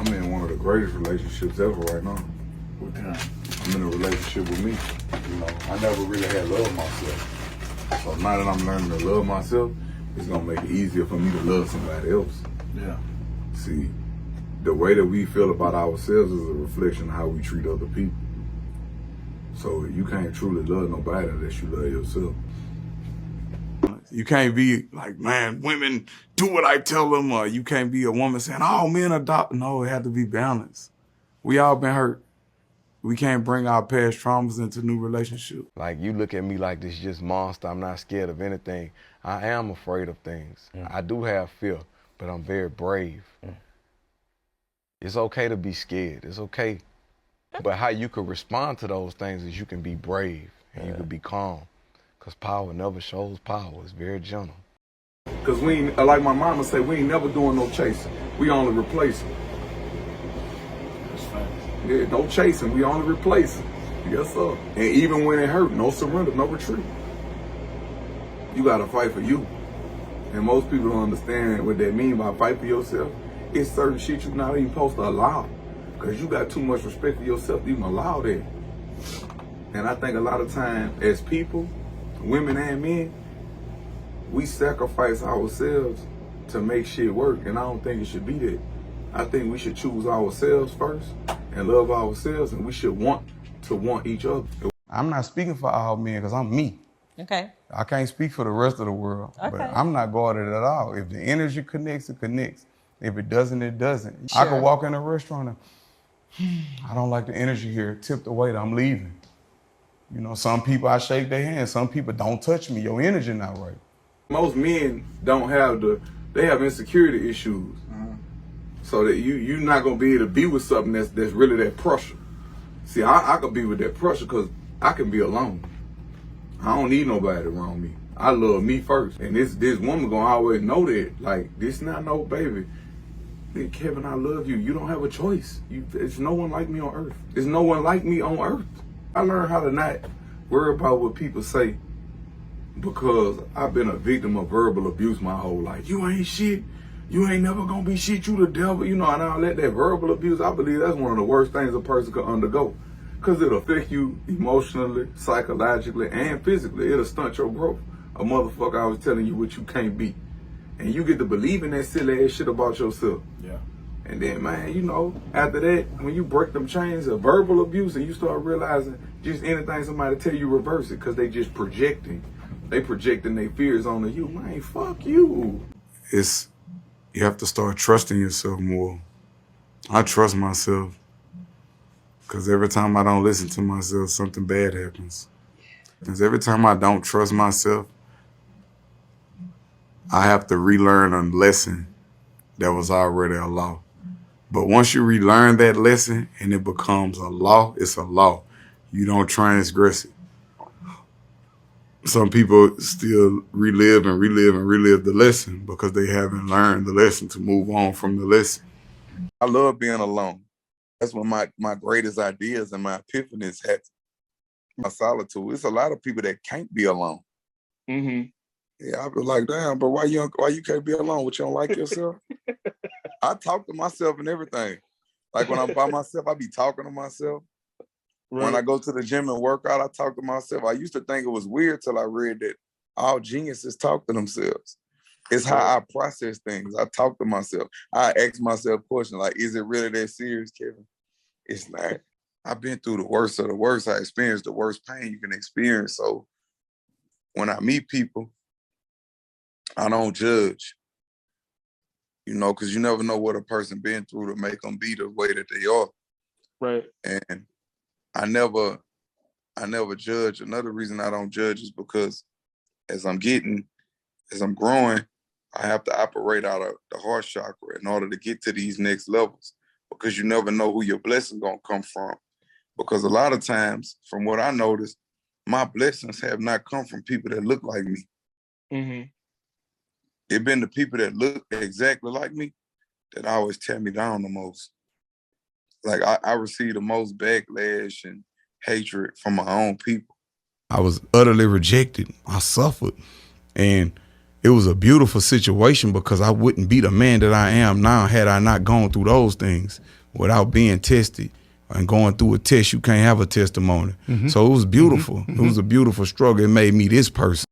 I'm in one of the greatest relationships ever right now. What kind? I'm in a relationship with me. You know, I never really had love myself. So now that I'm learning to love myself, it's gonna make it easier for me to love somebody else. Yeah. See, the way that we feel about ourselves is a reflection of how we treat other people. So you can't truly love nobody unless you love yourself. You can't be like, man, women do what I tell them, or you can't be a woman saying, oh, men adopt. No, it had to be balanced. We all been hurt. We can't bring our past traumas into new relationships. Like, you look at me like this just monster. I'm not scared of anything. I am afraid of things. I do have fear, but I'm very brave. It's okay to be scared. It's okay. But how you can respond to those things is you can be brave and you can be calm. Because power never shows power. It's very gentle. Because we ain't, like my mama said, we ain't never doing no chasing. We only replacing. That's fine. Yeah, no chasing. We only replacing. Yes, sir. And even when it hurt, no surrender, no retreat. You got to fight for you. And most people don't understand what that mean by fight for yourself. It's certain shit you're not even supposed to allow. Because you got too much respect for yourself to even allow that. And I think a lot of time as people, women and men, we sacrifice ourselves to make shit work, and I don't think it should be that. I think we should choose ourselves first and love ourselves, and we should want to want each other. I'm not speaking for all men because I'm me. Okay. I can't speak for the rest of the world, but I'm not guarded at all. If the energy connects, it connects. If it doesn't, it doesn't. Sure. I could walk in a restaurant and I don't like the energy here. Tip the waiter, I'm leaving. You know, some people I shake their hands, some people don't touch me. Your energy not right. Most men don't have they have insecurity issues. So that you're not gonna be able to be with something that's really that pressure. See, I could be with that pressure because I can be alone. I don't need nobody around me. I love me first. And this woman gonna always know that. Like, this not no baby. Then Kevin, I love you. You don't have a choice. There's no one like me on earth. There's no one like me on earth. I learned how to not worry about what people say because I've been a victim of verbal abuse my whole life. You ain't shit. You ain't never gonna be shit. You the devil. You know, and I let that verbal abuse, I believe that's one of the worst things a person could undergo because it'll affect you emotionally, psychologically, and physically. It'll stunt your growth. A motherfucker always telling you what you can't be. And you get to believe in that silly ass shit about yourself. Yeah. And then, man, you know, after that, when you break them chains of verbal abuse and you start realizing just anything somebody tell you, reverse it because they just projecting. They projecting their fears onto you. Man, fuck you. You have to start trusting yourself more. I trust myself because every time I don't listen to myself, something bad happens. Because every time I don't trust myself, I have to relearn a lesson that was already a law. But once you relearn that lesson and it becomes a law, it's a law. You don't transgress it. Some people still relive the lesson because they haven't learned the lesson to move on from the lesson. I love being alone. That's when my greatest ideas and my epiphanies happen. My solitude. It's a lot of people that can't be alone. Mm-hmm. Yeah, I be like, damn, but why you can't be alone? What, you don't like yourself? I talk to myself and everything. Like when I'm by myself, I be talking to myself. Right. When I go to the gym and work out, I talk to myself. I used to think it was weird till I read that all geniuses talk to themselves. It's how I process things. I talk to myself. I ask myself questions like, is it really that serious, Kevin? It's not. I've been through the worst of the worst. I experienced the worst pain you can experience. So when I meet people, I don't judge. You know, because you never know what a person been through to make them be the way that they are. Right. And I never judge. Another reason I don't judge is because as I'm growing, I have to operate out of the heart chakra in order to get to these next levels. Because you never know who your blessing gonna come from. Because a lot of times, from what I noticed, my blessings have not come from people that look like me. Mm-hmm. It's been the people that look exactly like me that always tear me down the most. Like I receive the most backlash and hatred from my own people. I was utterly rejected. I suffered. And it was a beautiful situation because I wouldn't be the man that I am now had I not gone through those things without being tested. And going through a test, you can't have a testimony. So it was beautiful. It was a beautiful struggle. It made me this person.